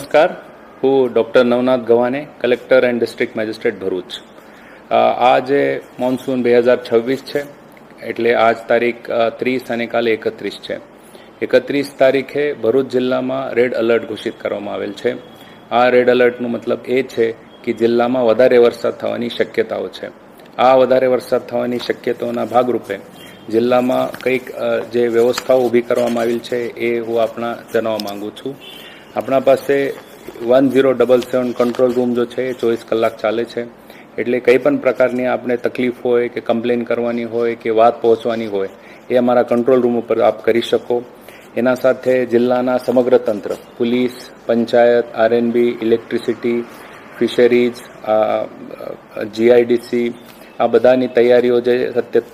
નમસ્કાર, હું doctor Navnath Gawane, collector and district magistrate Bharuch. આ જે મોન્સૂન 2026 છે એટલે આજ તારીખ 30 અને કાલે 31 છે. 31 તારીખે ભરૂચ જિલ્લામાં રેડ એલર્ટ ઘોષિત કરવામાં આવેલ છે. આ રેડ એલર્ટનો મતલબ એ છે કે જિલ્લામાં વધારે વરસાદ થવાની શક્યતાઓ છે. આ વધારે વરસાદ થવાની શક્યતાઓના ભાગરૂપે જિલ્લામાં કંઈક જે વ્યવસ્થાઓ ઊભી કરવામાં આવેલ છે એ હું આપણા જણાવવા માંગુ છું. આપણા પાસે 1077 કંટ્રોલ રૂમ જો છે એ 24 કલાક ચાલે છે. એટલે કંઈ પણ પ્રકારની આપણે તકલીફ હોય કે કમ્પ્લેન કરવાની હોય કે વાત પહોંચવાની હોય એ અમારા કંટ્રોલ રૂમ ઉપર આપ કરી શકો. એના સાથે જિલ્લાના સમગ્ર તંત્ર, police, panchayat, RNB, electricity, fisheries, GIDC, આ બધાની તૈયારીઓ જે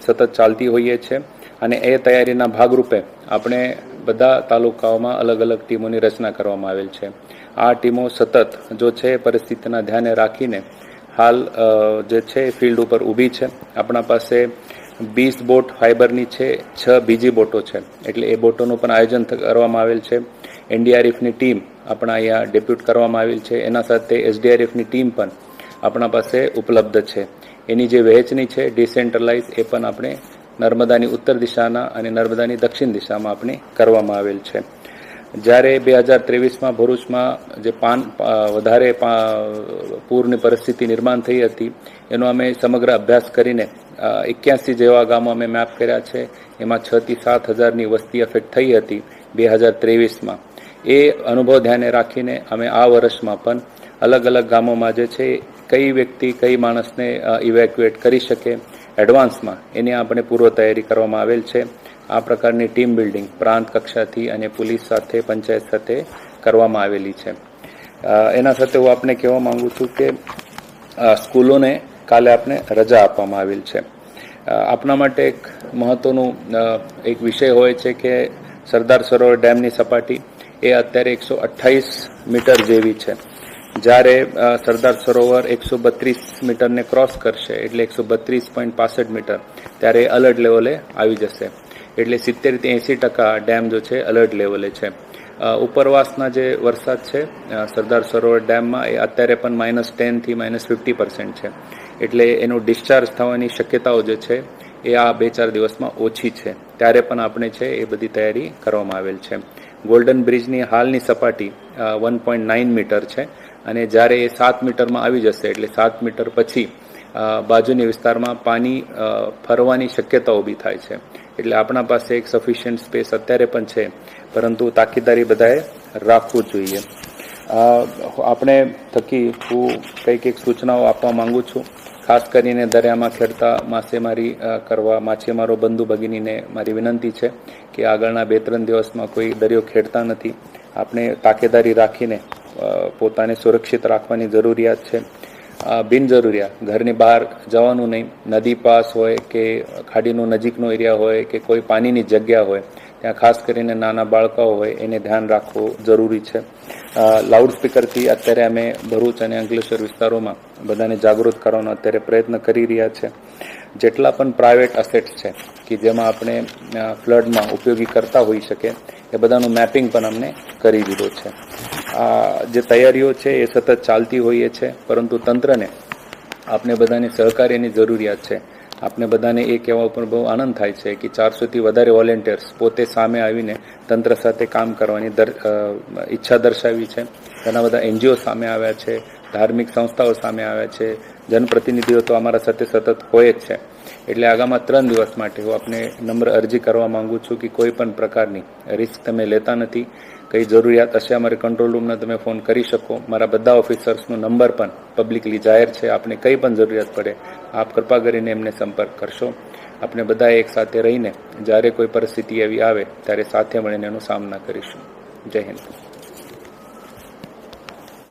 સતત ચાલતી હોઈએ છે અને એ તૈયારીના ભાગરૂપે આપણે બધા તાલુકાઓમાં અલગ અલગ ટીમોની રચના કરવામાં આવેલ છે. આ ટીમો સતત જો છે પરિસ્થિતિના ધ્યાને રાખીને હાલ જે છે ફિલ્ડ ઉપર ઊભી છે. આપણા પાસે 20 બોટ ફાઇબરની છે, 6 બીજી બોટો છે. એટલે એ બોટોનું પણ આયોજન કરવામાં આવેલ છે. એનડીઆરએફની ટીમ આપણા અહીંયા ડેપ્યુટ કરવામાં આવેલ છે. એના સાથે એસડીઆરએફની ટીમ પણ આપણા પાસે ઉપલબ્ધ છે. એની જે વહેંચણી છે ડિસેન્ટ્રલાઇઝ એ પણ આપણે નર્મદાની ઉત્તર દિશાના અને નર્મદાની દક્ષિણ દિશામાં આપણે કરવામાં આવેલ છે. જ્યારે 2023માં ભરૂચમાં જે વધારે પૂરની પરિસ્થિતિ નિર્માણ થઈ હતી એનો અમે સમગ્ર અભ્યાસ કરીને 81 જેવા ગામો અમે મેપ કર્યા છે. એમાં 6 થી 7 હજારની વસ્તી અફેક્ટ થઈ હતી 2023માં. એ અનુભવ ધ્યાને રાખીને અમે આ વર્ષમાં પણ અલગ અલગ ગામોમાં જે છે કઈ વ્યક્તિ કઈ માણસને ઇવેક્યુએટ કરી શકે એડવાન્સમાં એની આપણે પૂર્વ તૈયારી કરવામાં આવેલ છે. આ પ્રકારની ટીમ બિલ્ડિંગ પ્રાંત કક્ષાથી અને પોલીસ સાથે પંચાયત સાથે કરવામાં આવેલી છે. એના સાથે હું આપને કહેવા માંગુ છું કે સ્કૂલોને કાલે આપણે રજા આપવામાં આવેલ છે. આપણા માટે એક મહત્વનું એક વિષય હોય છે કે સરદાર સરોવર ડેમની સપાટી એ અત્યારે 128 મીટર જેવી છે. જ્યારે સરદાર સરોવર 132 મીટરને ક્રોસ કરશે એટલે 132.65 મીટર ત્યારે એલર્ટ લેવલે આવી જશે. એટલે 70 થી 80% ડેમ જો છે એલર્ટ લેવલે છે. ઉપરવાસના જે વરસાદ છે સરદાર સરોવર ડેમમાં એ અત્યારે પણ -10 થી -50% છે. એટલે એનું ડિસ્ચાર્જ થવાની શક્યતાઓ જે છે એ આ 2-4 દિવસમાં ઓછી છે. ત્યારે પણ આપણે છે એ બધી તૈયારી કરવામાં આવેલ છે. ગોલ્ડન બ્રિજની હાલની સપાટી 1.9 મીટર છે અને જ્યારે એ 7 મીટરમાં આવી જશે એટલે 7 મીટર પછી બાજુની વિસ્તારમાં પાણી ફરવાની શક્યતા ઊભી થાય છે. એટલે આપણા પાસે એક સફિશિયન્ટ સ્પેસ અત્યારે પણ છે, પરંતુ તાકીદારી બધાએ રાખવું જોઈએ. આપણે થકી હું કંઈક એક સૂચનાઓ આપવા માંગુ છું. ખાસ કરીને દરિયામાં ખેડતા માછીમારી કરવા માછીમારો બંધુ ભગીનીને મારી વિનંતી છે કે આગળના 2-3 દિવસમાં કોઈ દરિયો ખેડતા નથી. આપણે તાકેદારી રાખીને પોતાને સુરક્ષિત રાખવાની જરૂરિયાત છે. બિનજરૂરિયાત ઘરની બહાર જવાનું નહીં. નદી પાસ હોય કે ખાડીનો નજીકનો એરિયા હોય કે કોઈ પાણીની જગ્યા હોય ત્યાં ખાસ કરીને નાના બાળકો હોય એને ધ્યાન રાખવું જરૂરી છે. લાઉડસ્પીકરથી અત્યારે અમે ભરૂચ અને અંકલેશ્વર વિસ્તારોમાં બધાને જાગૃત કરવાનો અત્યારે પ્રયત્ન કરી રહ્યા છે. જેટલા પણ પ્રાઇવેટ અસેટ્સ છે કે જેમાં આપણે ફ્લડમાં ઉપયોગી કરતા હોઈ શકે એ બધાનું મેપિંગ પણ અમને કરી દીધો છે. આ જે તૈયારીઓ છે એ સતત ચાલતી હોઈએ છે, પરંતુ તંત્રને આપણે બધાને સહકાર્યની જરૂરિયાત છે. આપણે બધાને એ કહેવા ઉપર બહુ આનંદ થાય છે કે 400થી વધારે વોલેન્ટિયર્સ પોતે સામે આવીને તંત્ર સાથે કામ કરવાની ઈચ્છા દર્શાવી છે. ઘણા બધા એનજીઓ સામે આવ્યા છે, ધાર્મિક સંસ્થાઓ સામે આવ્યા છે, જનપ્રતિનિધિઓ તો અમારા સાથે સતત હોય જ છે. એટલે આગામી 3 દિવસ માટે હું આપને નમ્ર અરજી કરવા માંગુ છું કે કોઈ પણ પ્રકારની રિસ્ક તમે લેતા નથી. કઈ જરૂરિયાત હશે અમારે કંટ્રોલ રૂમના તમે ફોન કરી શકો. મારા બધા ઓફિસર્સનો નંબર પણ પબ્લિકલી જાહેર છે. આપને કંઈ પણ જરૂરિયાત પડે આપ કૃપા કરીને એમને સંપર્ક કરશો. આપણે બધા એક સાથે રહીને જ્યારે કોઈ પરિસ્થિતિ એવી આવે ત્યારે સાથે મળીને એનો સામના કરીશું. જય હિન્દ.